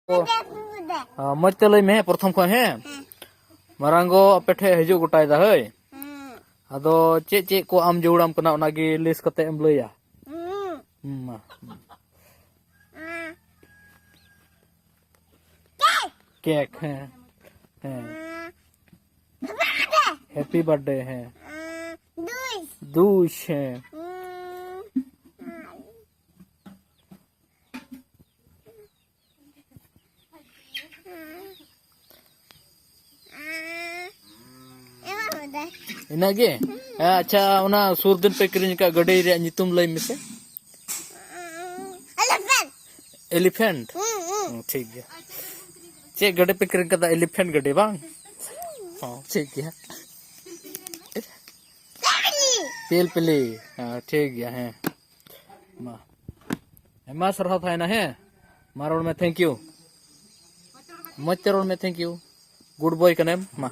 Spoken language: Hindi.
मजते लई में प्रथम खन हे मारांगो अपेठे हजू गोटाय दा हई अदो चे चे को आम जोड़ाम कना ओनागी लिस्ट कते एम लैया केक है हैप्पी बर्थडे है दूश है इनागे अच्छा उना सुर दिन पे किरिन का गडे रे नितुम लई मिसे एलिफेंट ठीक है चे गडे पे किरिन का एलिफेंट गडे बांग हां ठीक है पेल पेले हां ठीक है मा सरहा था ना है मारोड़ में थैंक यू मत रोड में थैंक यू गुड बॉय कने मा